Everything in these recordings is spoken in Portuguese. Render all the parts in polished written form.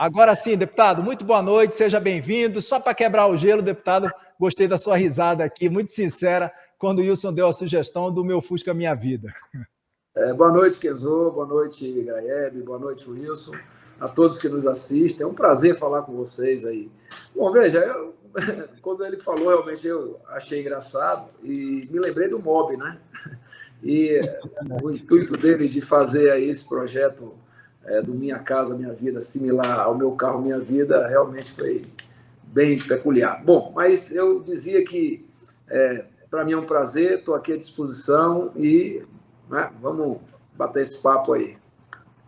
Agora sim, deputado, muito boa noite, seja bem-vindo. Só para quebrar o gelo, deputado, gostei da sua risada aqui, muito sincera, quando o Wilson deu a sugestão do meu Fusca Minha Vida. Boa noite, Kenzo, boa noite, Graeb, boa noite, Wilson, a todos que nos assistem. É um prazer falar com vocês aí. Bom, veja, quando ele falou, realmente eu achei engraçado e me lembrei do MOB, né? E o intuito dele de fazer aí esse projeto do Minha Casa Minha Vida, similar ao Meu Carro Minha Vida, realmente foi bem peculiar. Bom, mas eu dizia que para mim é um prazer, estou aqui à disposição e vamos bater esse papo aí.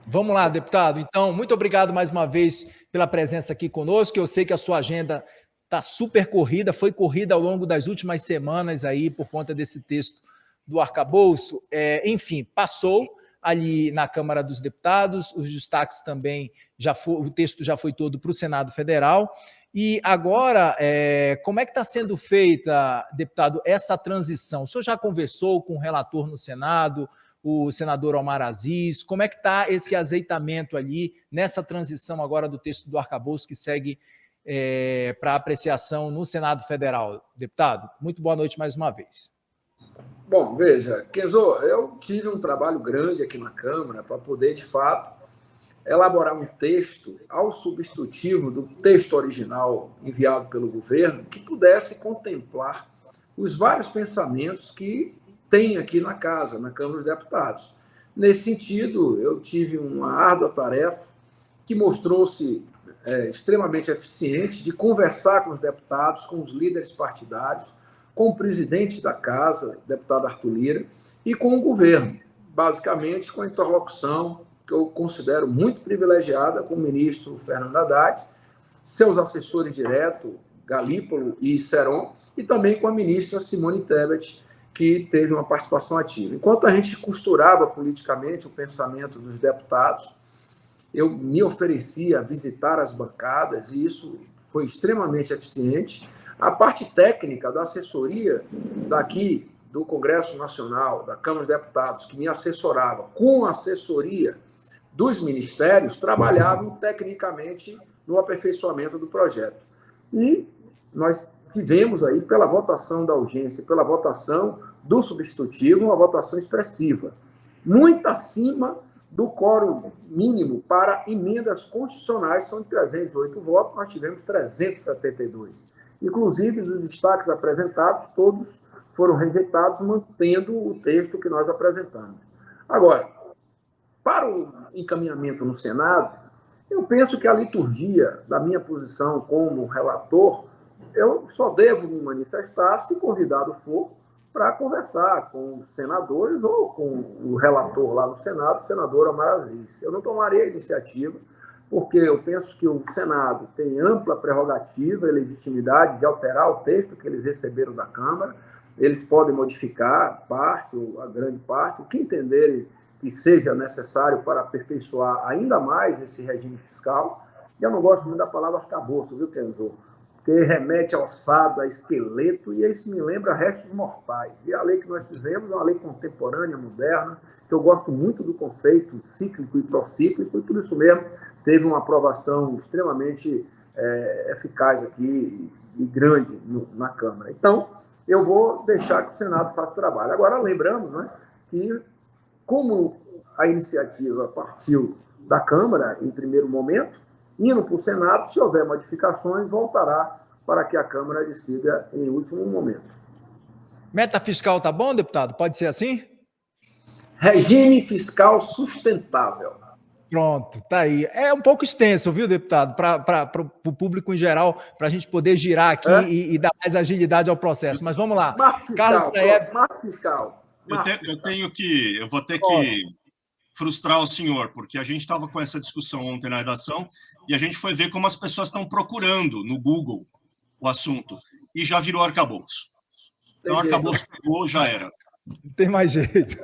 Vamos lá, deputado. Então, muito obrigado mais uma vez pela presença aqui conosco. Eu sei que a sua agenda está super corrida, foi corrida ao longo das últimas semanas aí por conta desse texto do arcabouço. Enfim, passou ali na Câmara dos Deputados, os destaques também, o texto já foi todo para o Senado Federal. E agora, como é que está sendo feita, deputado, essa transição? O senhor já conversou com o relator no Senado, o senador Omar Aziz? Como é que está esse azeitamento ali, nessa transição agora do texto do arcabouço que segue para apreciação no Senado Federal? Deputado, muito boa noite mais uma vez. Bom, veja, Kenzo, eu tive um trabalho grande aqui na Câmara para poder, de fato, elaborar um texto ao substitutivo do texto original enviado pelo governo que pudesse contemplar os vários pensamentos que tem aqui na Casa, na Câmara dos Deputados. Nesse sentido, eu tive uma árdua tarefa que mostrou-se extremamente eficiente de conversar com os deputados, com os líderes partidários, com o presidente da Casa, deputado Arthur Lira, e com o governo, basicamente com a interlocução que eu considero muito privilegiada com o ministro Fernando Haddad, seus assessores diretos, Galípolo e Seron, e também com a ministra Simone Tebet, que teve uma participação ativa. Enquanto a gente costurava politicamente o pensamento dos deputados, eu me oferecia a visitar as bancadas, e isso foi extremamente eficiente. A parte técnica da assessoria daqui do Congresso Nacional, da Câmara dos Deputados, que me assessorava, com a assessoria dos ministérios, trabalhavam tecnicamente no aperfeiçoamento do projeto. E nós tivemos aí, pela votação da urgência, pela votação do substitutivo, uma votação expressiva, muito acima do quórum mínimo para emendas constitucionais, são de 308 votos, nós tivemos 372. Inclusive, dos destaques apresentados, todos foram rejeitados, mantendo o texto que nós apresentamos. Agora, para o encaminhamento no Senado, eu penso que a liturgia da minha posição como relator, eu só devo me manifestar se convidado for para conversar com os senadores ou com o relator lá no Senado, o senador Omar Aziz. Eu não tomaria a iniciativa, porque eu penso que o Senado tem ampla prerrogativa e legitimidade de alterar o texto que eles receberam da Câmara. Eles podem modificar parte ou a grande parte, o que entenderem que seja necessário para aperfeiçoar ainda mais esse regime fiscal. E eu não gosto muito da palavra arcabouço, viu, Kenzo? Porque remete a ossada, a esqueleto, e isso me lembra restos mortais. E a lei que nós fizemos é uma lei contemporânea, moderna, que eu gosto muito do conceito cíclico e procíclico, e por isso mesmo teve uma aprovação extremamente eficaz aqui e grande na Câmara. Então, eu vou deixar que o Senado faça o trabalho. Agora, lembrando, né, que como a iniciativa partiu da Câmara em primeiro momento, indo para o Senado, se houver modificações, voltará para que a Câmara decida em último momento. Meta fiscal tá bom, deputado? Pode ser assim? Regime fiscal sustentável. Pronto, tá aí. É um pouco extenso, viu, deputado? Para o público em geral, para a gente poder girar aqui e dar mais agilidade ao processo. Mas vamos lá. Marco fiscal, Carlos Graeb. marco fiscal. Eu vou ter que frustrar o senhor, porque a gente estava com essa discussão ontem na redação e a gente foi ver como as pessoas estão procurando no Google o assunto e já virou arcabouço. Então, arcabouço pegou, já era. Não tem mais jeito.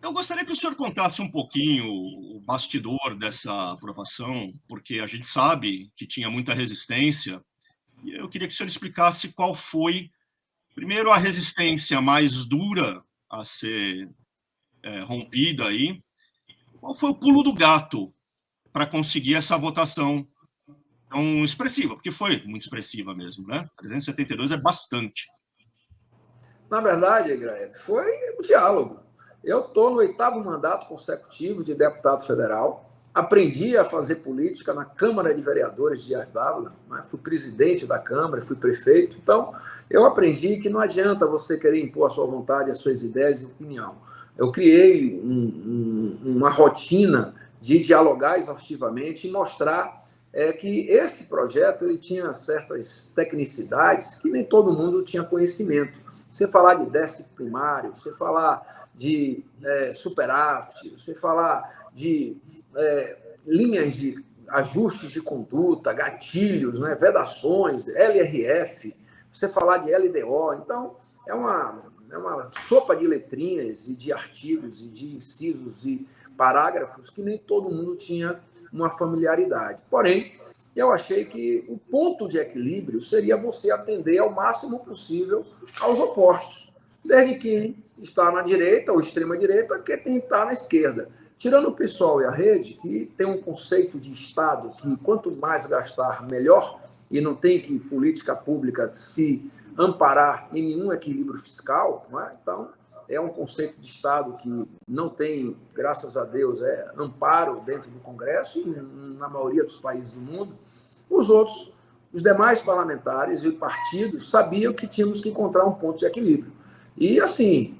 Eu gostaria que o senhor contasse um pouquinho o bastidor dessa aprovação, porque a gente sabe que tinha muita resistência, e eu queria que o senhor explicasse qual foi, primeiro, a resistência mais dura a ser rompida aí, Qual foi o pulo do gato para conseguir essa votação tão expressiva? Porque foi muito expressiva mesmo, né? 372 é bastante. Na verdade, Graeme, foi o diálogo. Eu estou no 8º mandato consecutivo de deputado federal, aprendi a fazer política na Câmara de Vereadores de Dias d'Ávila, né? Fui presidente da Câmara, fui prefeito, então eu aprendi que não adianta você querer impor a sua vontade, as suas ideias e opinião. Eu criei uma rotina de dialogar exaustivamente e mostrar que esse projeto ele tinha certas tecnicidades que nem todo mundo tinha conhecimento. Você falar de déficit primário, você falar de superávit, você falar de linhas de ajustes de conduta, gatilhos, né, vedações, LRF, você falar de LDO. Então, é uma sopa de letrinhas e de artigos e de incisos e parágrafos que nem todo mundo tinha uma familiaridade. Porém, eu achei que o ponto de equilíbrio seria você atender ao máximo possível aos opostos, desde quem está na direita ou extrema-direita, que quem está na esquerda. Tirando o PSOL e a rede, que tem um conceito de Estado que quanto mais gastar, melhor, e não tem que política pública se amparar em nenhum equilíbrio fiscal, não é? Então, é um conceito de Estado que não tem, graças a Deus, amparo dentro do Congresso e na maioria dos países do mundo. Os demais parlamentares e partidos sabiam que tínhamos que encontrar um ponto de equilíbrio. E, assim,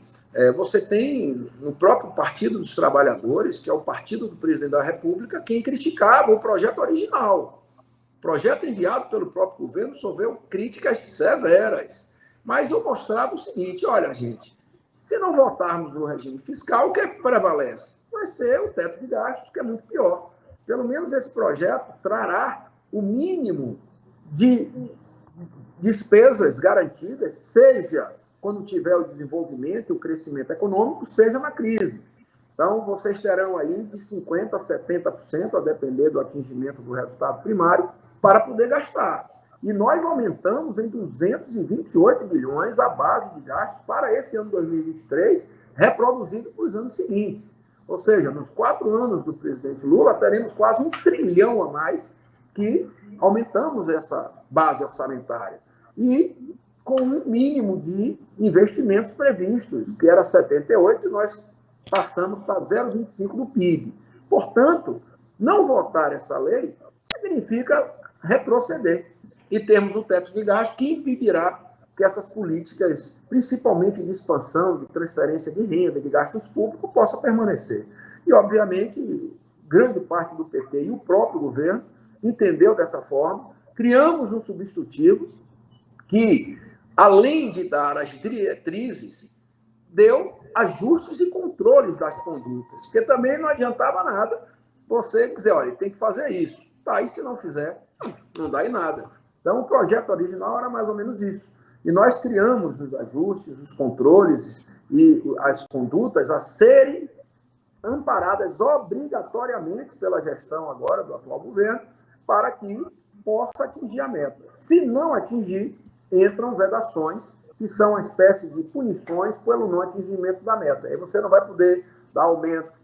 você tem no próprio Partido dos Trabalhadores, que é o partido do presidente da República, quem criticava o projeto original. O projeto enviado pelo próprio governo sofreu críticas severas. Mas eu mostrava o seguinte, olha, gente, se não votarmos no regime fiscal, o que é que prevalece? Vai ser o teto de gastos, que é muito pior. Pelo menos esse projeto trará o mínimo de despesas garantidas, seja quando tiver o desenvolvimento e o crescimento econômico, seja na crise. Então, vocês terão aí de 50% a 70%, a depender do atingimento do resultado primário, para poder gastar. E nós aumentamos em 228 bilhões a base de gastos para esse ano 2023, reproduzido para os anos seguintes. Ou seja, nos 4 anos do presidente Lula, teremos quase 1 trilhão a mais que aumentamos essa base orçamentária. E com um mínimo de investimentos previstos, que era 78, e nós passamos para 0,25 do PIB. Portanto, não votar essa lei significa retroceder e termos o teto de gasto que impedirá que essas políticas, principalmente de expansão, de transferência de renda, de gastos públicos, possam permanecer. E, obviamente, grande parte do PT e o próprio governo entendeu dessa forma. Criamos um substitutivo que, além de dar as diretrizes, deu ajustes e controles das condutas, porque também não adiantava nada você dizer, olha, tem que fazer isso. Tá, e se não fizer, não dá em nada. Então, o projeto original era mais ou menos isso. E nós criamos os ajustes, os controles e as condutas a serem amparadas obrigatoriamente pela gestão agora do atual governo para que possa atingir a meta. Se não atingir, entram vedações, que são uma espécie de punições pelo não atingimento da meta. Aí você não vai poder dar aumento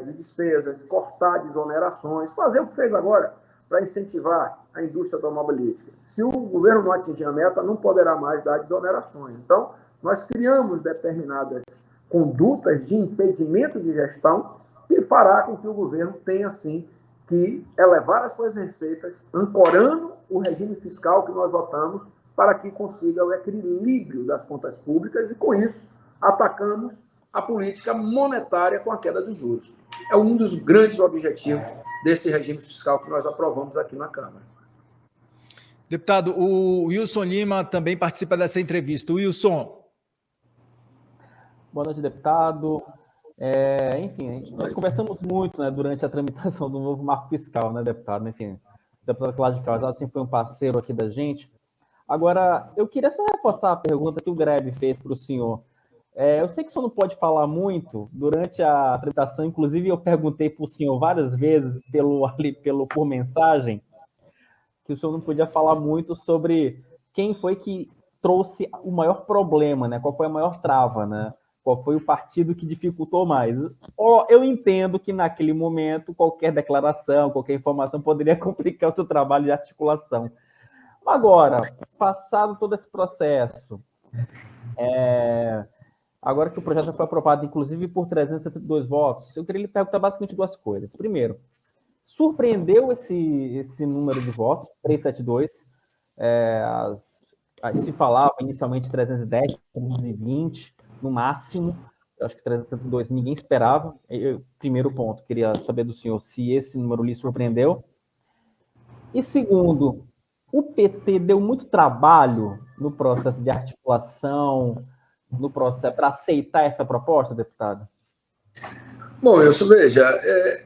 de despesas, cortar desonerações, fazer o que fez agora para incentivar a indústria automobilística. Se o governo não atingir a meta, não poderá mais dar desonerações. Então, nós criamos determinadas condutas de impedimento de gestão que fará com que o governo tenha, sim, que elevar as suas receitas, ancorando o regime fiscal que nós votamos, para que consiga o equilíbrio das contas públicas e, com isso, atacamos a política monetária com a queda dos juros. É um dos grandes objetivos desse regime fiscal que nós aprovamos aqui na Câmara. Deputado, o Wilson Lima também participa dessa entrevista. Wilson. Boa noite, deputado. Enfim, nós conversamos muito, né, durante a tramitação do novo marco fiscal, né, deputado? Enfim, o deputado Cláudio Calzado sempre foi um parceiro aqui da gente. Agora, eu queria só reforçar a pergunta que o Grebe fez para o senhor. Eu sei que o senhor não pode falar muito durante a tramitação, inclusive eu perguntei para o senhor várias vezes por mensagem, que o senhor não podia falar muito sobre quem foi que trouxe o maior problema, né? Qual foi a maior trava, né? Qual foi o partido que dificultou mais? Eu entendo que naquele momento qualquer declaração, qualquer informação poderia complicar o seu trabalho de articulação. Agora, passado todo esse processo, agora que o projeto já foi aprovado, inclusive por 372 votos, eu queria lhe perguntar basicamente duas coisas. Primeiro, surpreendeu esse número de votos, 372, se falava inicialmente 310, 320, no máximo, eu acho que 372 ninguém esperava. Primeiro ponto, queria saber do senhor se esse número lhe surpreendeu. E segundo, o PT deu muito trabalho no processo de articulação, no processo para aceitar essa proposta, deputado? Bom, Wilson, veja,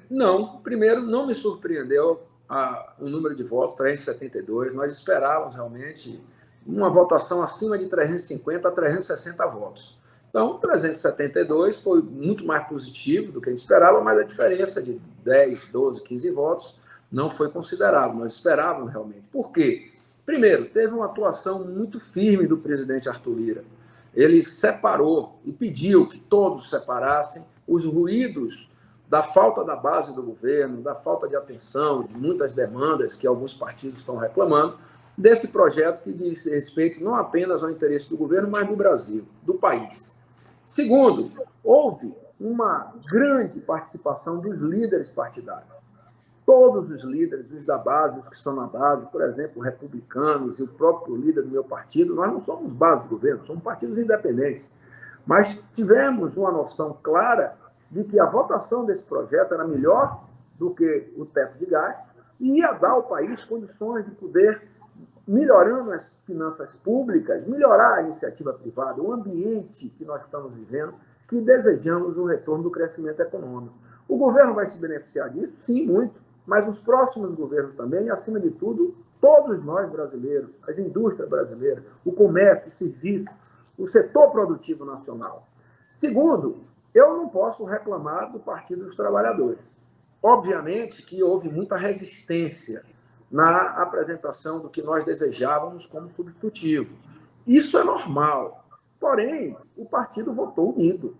não, primeiro, não me surpreendeu o número de votos, 372, nós esperávamos realmente uma votação acima de 350 a 360 votos. Então, 372 foi muito mais positivo do que a gente esperava, mas a diferença de 10, 12, 15 votos não foi considerável, nós esperávamos realmente. Por quê? Primeiro, teve uma atuação muito firme do presidente Arthur Lira. Ele separou e pediu que todos separassem os ruídos da falta da base do governo, da falta de atenção, de muitas demandas que alguns partidos estão reclamando, desse projeto que diz respeito não apenas ao interesse do governo, mas do Brasil, do país. Segundo, houve uma grande participação dos líderes partidários. Todos os líderes, os da base, os que estão na base, por exemplo, republicanos e o próprio líder do meu partido, nós não somos base do governo, somos partidos independentes. Mas tivemos uma noção clara de que a votação desse projeto era melhor do que o teto de gasto e ia dar ao país condições de poder, melhorando as finanças públicas, melhorar a iniciativa privada, o ambiente que nós estamos vivendo, que desejamos o retorno do crescimento econômico. O governo vai se beneficiar disso? Sim, muito, mas os próximos governos também, e, acima de tudo, todos nós brasileiros, as indústrias brasileiras, o comércio, o serviço, o setor produtivo nacional. Segundo, eu não posso reclamar do Partido dos Trabalhadores. Obviamente que houve muita resistência na apresentação do que nós desejávamos como substitutivo. Isso é normal. Porém, o partido votou unido.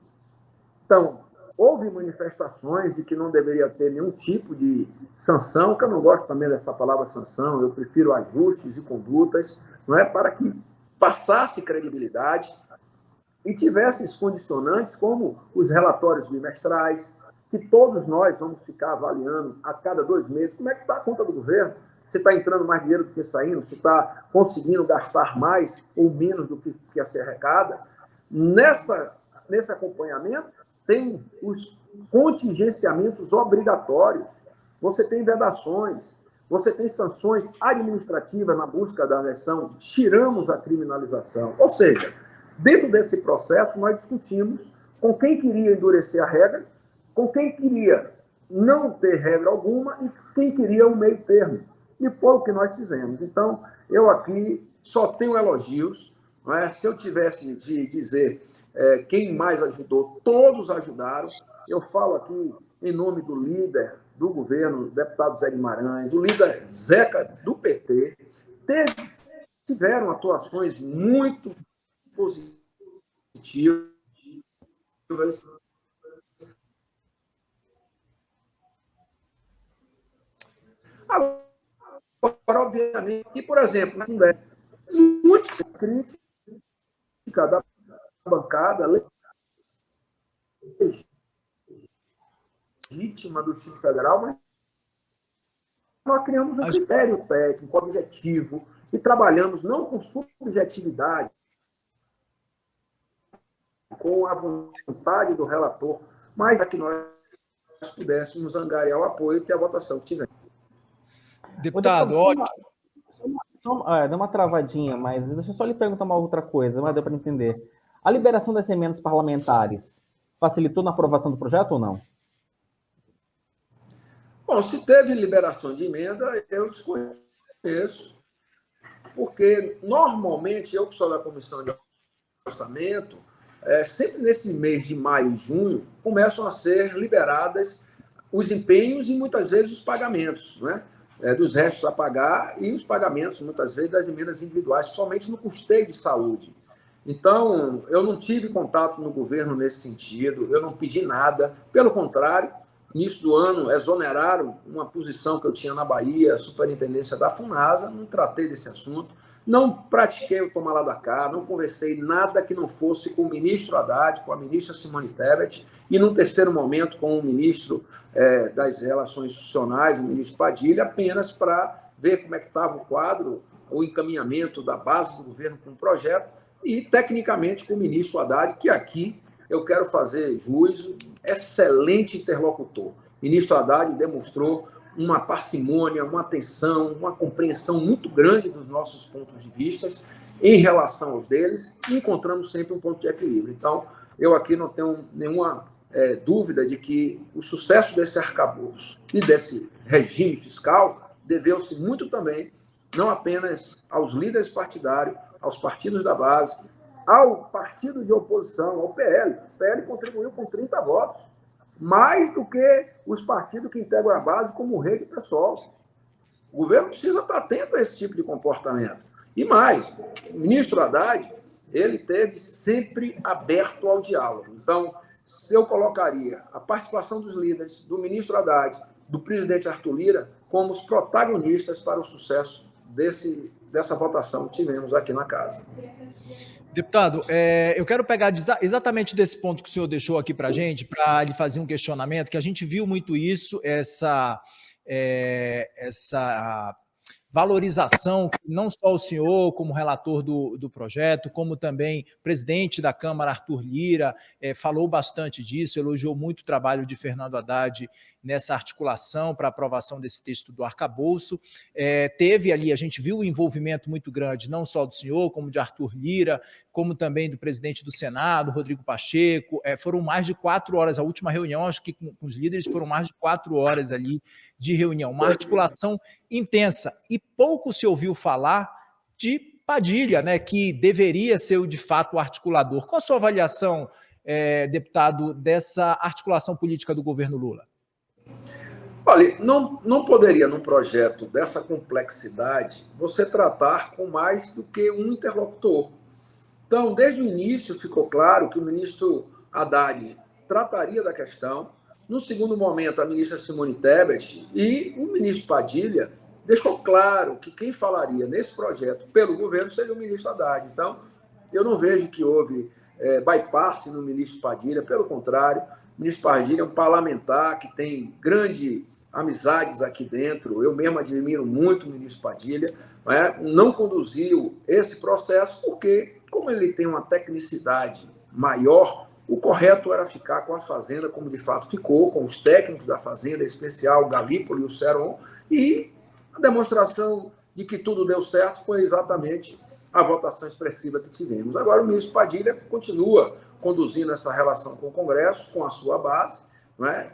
Então, houve manifestações de que não deveria ter nenhum tipo de sanção, que eu não gosto também dessa palavra sanção, eu prefiro ajustes e condutas, não é, para que passasse credibilidade e tivesse esses condicionantes como os relatórios bimestrais, que todos nós vamos ficar avaliando a cada 2 meses como é que está a conta do governo, se está entrando mais dinheiro do que saindo, se está conseguindo gastar mais ou menos do que se arrecada. Nesse acompanhamento, tem os contingenciamentos obrigatórios, você tem vedações, você tem sanções administrativas na busca da eleição, tiramos a criminalização. Ou seja, dentro desse processo, nós discutimos com quem queria endurecer a regra, com quem queria não ter regra alguma e quem queria um meio termo. E foi o que nós fizemos. Então, eu aqui só tenho elogios. Não é? Se eu tivesse de dizer quem mais ajudou, todos ajudaram. Eu falo aqui em nome do líder do governo, o deputado Zé Guimarães, o líder Zeca do PT, tiveram atuações muito positivas. Agora, obviamente, que, por exemplo, muito crítica da bancada legítima do Distrito Federal, mas nós criamos um critério técnico, objetivo, e trabalhamos não com subjetividade, com a vontade do relator, mas para que nós pudéssemos angariar o apoio que a votação tiver. Deputado, ótimo. Deu uma travadinha, mas deixa eu só lhe perguntar uma outra coisa, mas deu para entender. A liberação das emendas parlamentares facilitou na aprovação do projeto ou não? Bom, se teve liberação de emenda, eu desconheço, porque normalmente, eu que sou da Comissão de Orçamento, sempre nesse mês de maio e junho, começam a ser liberadas os empenhos e muitas vezes os pagamentos, né? Dos restos a pagar e os pagamentos, muitas vezes, das emendas individuais, principalmente no custeio de saúde. Então, eu não tive contato no governo nesse sentido, eu não pedi nada, pelo contrário, no início do ano exoneraram uma posição que eu tinha na Bahia, a superintendência da FUNASA, não tratei desse assunto, não pratiquei o tomar lá da cá, não conversei nada que não fosse com o ministro Haddad, com a ministra Simone Tebet, e num terceiro momento com o ministro das Relações Institucionais, o ministro Padilha, apenas para ver como é que estava o quadro, o encaminhamento da base do governo com o projeto, e tecnicamente com o ministro Haddad, que aqui eu quero fazer juízo, excelente interlocutor. O ministro Haddad demonstrou uma parcimônia, uma atenção, uma compreensão muito grande dos nossos pontos de vista em relação aos deles, e encontramos sempre um ponto de equilíbrio. Então, eu aqui não tenho nenhuma dúvida de que o sucesso desse arcabouço e desse regime fiscal deveu-se muito também, não apenas aos líderes partidários, aos partidos da base, ao partido de oposição, ao PL. O PL contribuiu com 30 votos, mais do que os partidos que integram a base, como o Rede e o PSOL. O governo precisa estar atento a esse tipo de comportamento. E mais, o ministro Haddad, ele esteve sempre aberto ao diálogo. Então, se eu colocaria a participação dos líderes, do ministro Haddad, do presidente Arthur Lira, como os protagonistas para o sucesso dessa votação que tivemos aqui na casa. Deputado, eu quero pegar exatamente desse ponto que o senhor deixou aqui para a gente, para lhe fazer um questionamento, que a gente viu muito isso, essa valorização, que não só o senhor, como relator do projeto, como também o presidente da Câmara, Arthur Lira, falou bastante disso, elogiou muito o trabalho de Fernando Haddad nessa articulação para aprovação desse texto do arcabouço. Teve ali, a gente viu o envolvimento muito grande, não só do senhor, como de Arthur Lira, como também do presidente do Senado, Rodrigo Pacheco. Foram mais de 4 horas, a última reunião, acho que com os líderes foram mais de 4 horas ali de reunião, uma articulação intensa. E pouco se ouviu falar de Padilha, né, que deveria ser, de fato, o articulador. Qual a sua avaliação, deputado, dessa articulação política do governo Lula? Olha, não poderia, num projeto dessa complexidade, você tratar com mais do que um interlocutor. Então, desde o início, ficou claro que o ministro Haddad trataria da questão. No segundo momento, a ministra Simone Tebet e o ministro Padilha deixou claro que quem falaria nesse projeto pelo governo seria o ministro Haddad. Então, eu não vejo que houve bypass no ministro Padilha, pelo contrário, o ministro Padilha é um parlamentar que tem grandes amizades aqui dentro, eu mesmo admiro muito o ministro Padilha, não conduziu esse processo porque, como ele tem uma tecnicidade maior, o correto era ficar com a Fazenda, como de fato ficou, com os técnicos da Fazenda, em especial o Galípolo e o Seron, e a demonstração de que tudo deu certo foi exatamente a votação expressiva que tivemos. Agora, o ministro Padilha continua conduzindo essa relação com o Congresso, com a sua base,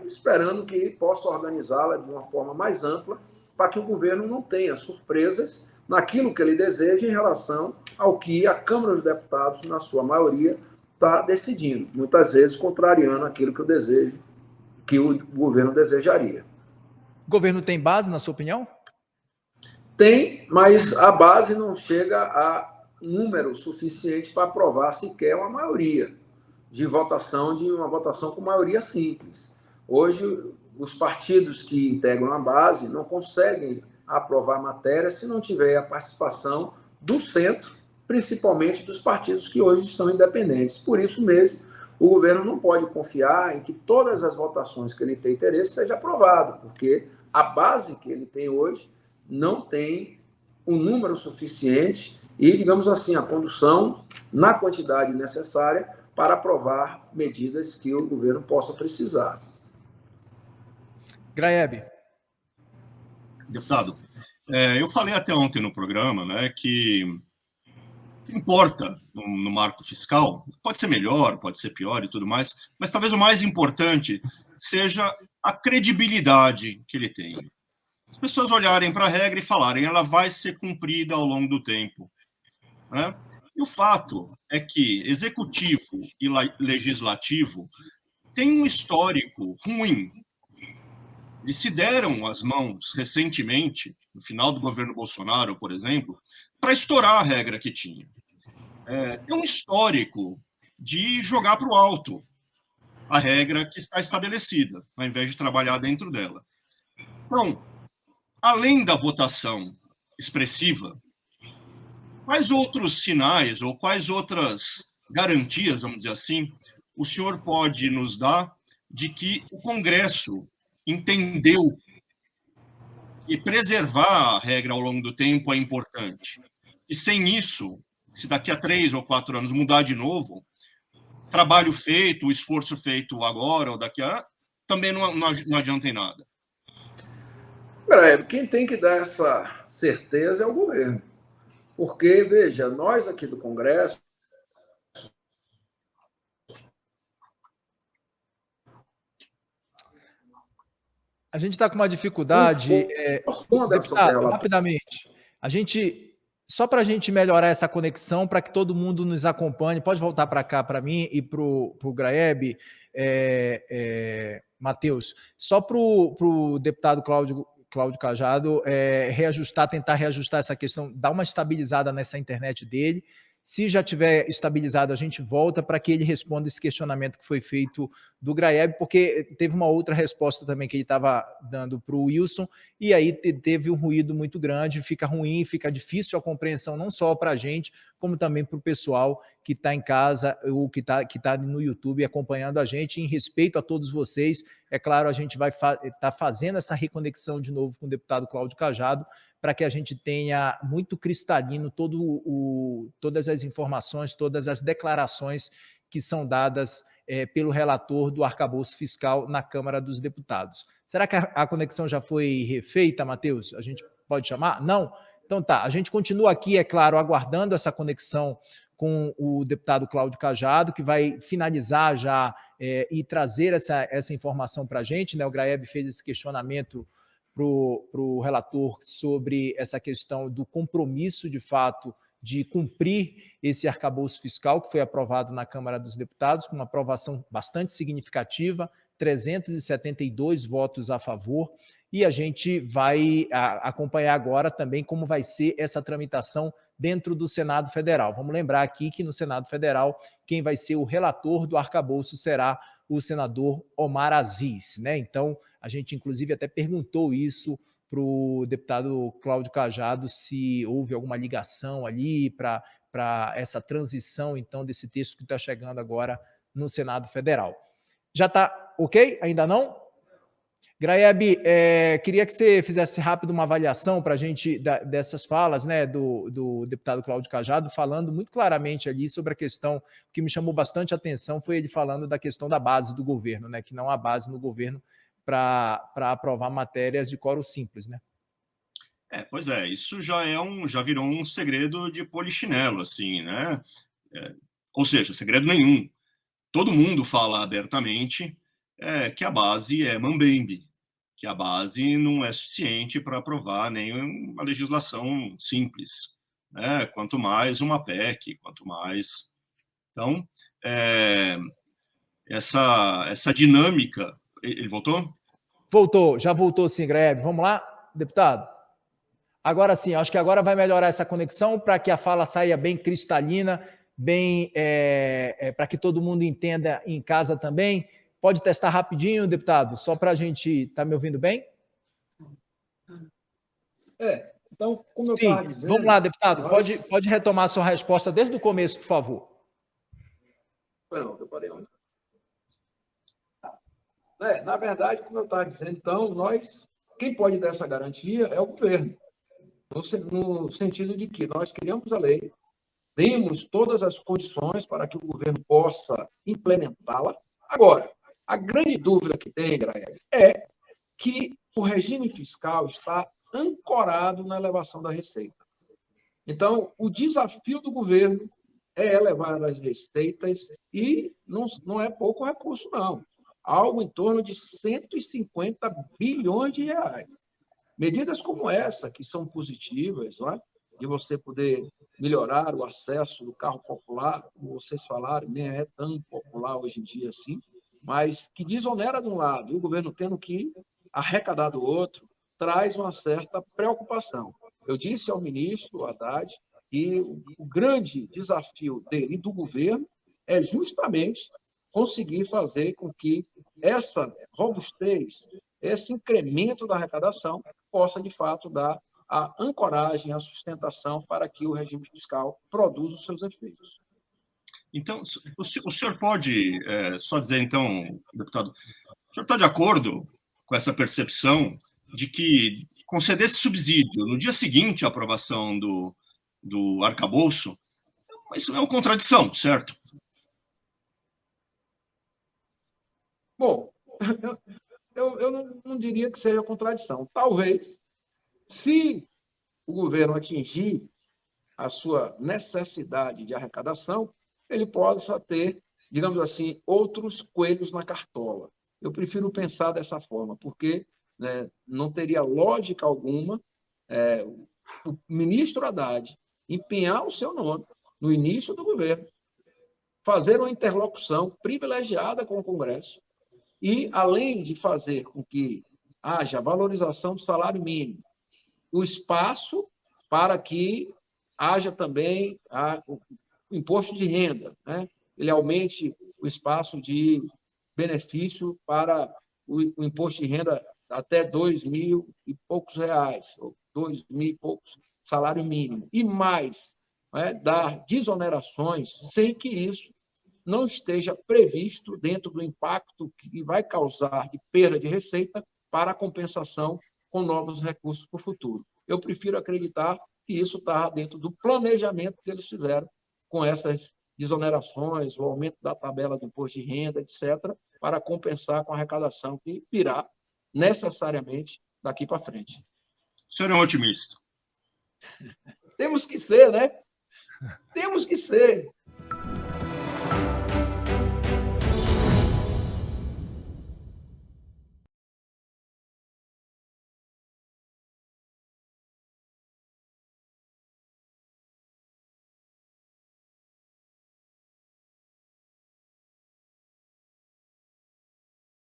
esperando que possa organizá-la de uma forma mais ampla, para que o governo não tenha surpresas naquilo que ele deseja em relação ao que a Câmara dos Deputados, na sua maioria, está decidindo, muitas vezes contrariando aquilo que que o governo desejaria. O governo tem base, na sua opinião? Tem, mas a base não chega a número suficiente para aprovar sequer uma maioria de uma votação com maioria simples. Hoje, os partidos que integram a base não conseguem aprovar matéria se não tiver a participação do centro, principalmente dos partidos que hoje estão independentes. Por isso mesmo, o governo não pode confiar em que todas as votações que ele tem interesse sejam aprovadas, porque a base que ele tem hoje não tem um número suficiente e, digamos assim, a condução na quantidade necessária para aprovar medidas que o governo possa precisar. Graeb. Deputado, eu falei até ontem no programa, que importa no marco fiscal, pode ser melhor, pode ser pior e tudo mais, mas talvez o mais importante seja a credibilidade que ele tem. As pessoas olharem para a regra e falarem, ela vai ser cumprida ao longo do tempo. E o fato é que executivo e legislativo têm um histórico ruim. Eles se deram as mãos recentemente, no final do governo Bolsonaro, por exemplo, para estourar a regra que tinha. tem um histórico de jogar para o alto a regra que está estabelecida, ao invés de trabalhar dentro dela. Então, além da votação expressiva, quais outros sinais ou quais outras garantias, vamos dizer assim, o senhor pode nos dar de que o Congresso entendeu que preservar a regra ao longo do tempo é importante? E sem isso, se daqui a 3 ou 4 anos mudar de novo, trabalho feito, o esforço feito agora ou daqui a... também não adianta em nada. Quem tem que dar essa certeza é o governo. Porque, veja, nós aqui do Congresso, a gente está com uma dificuldade. Deputado, rapidamente, só para a gente melhorar essa conexão, para que todo mundo nos acompanhe, pode voltar para cá, para mim e para o Graeb, Matheus, só para o deputado Cláudio Cajado tentar reajustar essa questão, dar uma estabilizada nessa internet dele. Se já tiver estabilizado, a gente volta para que ele responda esse questionamento que foi feito do Graeb, porque teve uma outra resposta também que ele estava dando para o Wilson, e aí teve um ruído muito grande, fica ruim, fica difícil a compreensão, não só para a gente, como também para o pessoal que está em casa ou que tá no YouTube acompanhando a gente. Em respeito a todos vocês, é claro, a gente vai estar fazendo essa reconexão de novo com o deputado Cláudio Cajado, para que a gente tenha muito cristalino todas as informações, todas as declarações que são dadas pelo relator do arcabouço fiscal na Câmara dos Deputados. Será que a conexão já foi refeita, Matheus? A gente pode chamar? Não? Então tá, a gente continua aqui, é claro, aguardando essa conexão com o deputado Cláudio Cajado, que vai finalizar já e trazer essa informação para a gente, né? O Graeb fez esse questionamento para o relator sobre essa questão do compromisso, de fato, de cumprir esse arcabouço fiscal que foi aprovado na Câmara dos Deputados, com uma aprovação bastante significativa, 372 votos a favor, e a gente vai acompanhar agora também como vai ser essa tramitação dentro do Senado Federal. Vamos lembrar aqui que no Senado Federal, quem vai ser o relator do arcabouço será o senador Omar Aziz, né? Então, a gente, inclusive, até perguntou isso para o deputado Cláudio Cajado, se houve alguma ligação ali para essa transição, então, desse texto que está chegando agora no Senado Federal. Já está ok? Ainda não? Graeb, queria que você fizesse rápido uma avaliação para a gente dessas falas, né, do deputado Cláudio Cajado, falando muito claramente ali sobre a questão que me chamou bastante atenção, foi ele falando da questão da base do governo, né, que não há base no governo para aprovar matérias de quórum simples, né? Pois é, isso já virou um segredo de polichinelo, assim, né? Ou seja, segredo nenhum. Todo mundo fala abertamente que a base é mambembe, que a base não é suficiente para aprovar nem uma legislação simples, né? Quanto mais uma PEC, quanto mais... Então, essa dinâmica... Ele voltou? Voltou, já voltou sim, Graeb. Vamos lá, deputado? Agora sim, acho que agora vai melhorar essa conexão para que a fala saia bem cristalina, bem para que todo mundo entenda em casa também. Pode testar rapidinho, deputado, só para a gente... Está me ouvindo bem? Então, como eu Sim, estava dizendo... Vamos lá, deputado, pode retomar a sua resposta desde o começo, por favor. Não, eu parei onde? Na verdade, como eu estava dizendo, então, quem pode dar essa garantia é o governo, no sentido de que nós criamos a lei, demos todas as condições para que o governo possa implementá-la. Agora, a grande dúvida que tem, Graeb, é que o regime fiscal está ancorado na elevação da receita. Então, o desafio do governo é elevar as receitas e não é pouco recurso, não. Algo em torno de 150 bilhões de reais. Medidas como essa, que são positivas, não é? De você poder melhorar o acesso do carro popular, como vocês falaram, nem é tão popular hoje em dia assim, mas que desonera de um lado e o governo tendo que arrecadar do outro, traz uma certa preocupação. Eu disse ao ministro Haddad E o grande desafio dele e do governo é justamente conseguir fazer com que essa robustez, esse incremento da arrecadação possa, de fato, dar a ancoragem, a sustentação para que o regime fiscal produza os seus efeitos. Então, o senhor pode só dizer, então, deputado, o senhor está de acordo com essa percepção de que conceder esse subsídio no dia seguinte à aprovação do arcabouço, isso não é uma contradição, certo? Bom, eu não diria que seja contradição. Talvez, se o governo atingir a sua necessidade de arrecadação, ele possa ter, digamos assim, outros coelhos na cartola. Eu prefiro pensar dessa forma, porque, né, não teria lógica alguma o ministro Haddad empenhar o seu nome no início do governo, fazer uma interlocução privilegiada com o Congresso e, além de fazer com que haja valorização do salário mínimo, o espaço para que haja também o imposto de renda, né? Ele aumente o espaço de benefício para o imposto de renda até 2.000 e poucos reais, ou 2.000 e poucos salário mínimo, e mais, né, dar desonerações sem que isso não esteja previsto dentro do impacto que vai causar de perda de receita para a compensação com novos recursos para o futuro. Eu prefiro acreditar que isso está dentro do planejamento que eles fizeram com essas desonerações, o aumento da tabela do imposto de renda, etc., para compensar com a arrecadação que virá necessariamente daqui para frente. O senhor é um otimista. Temos que ser, né? Temos que ser.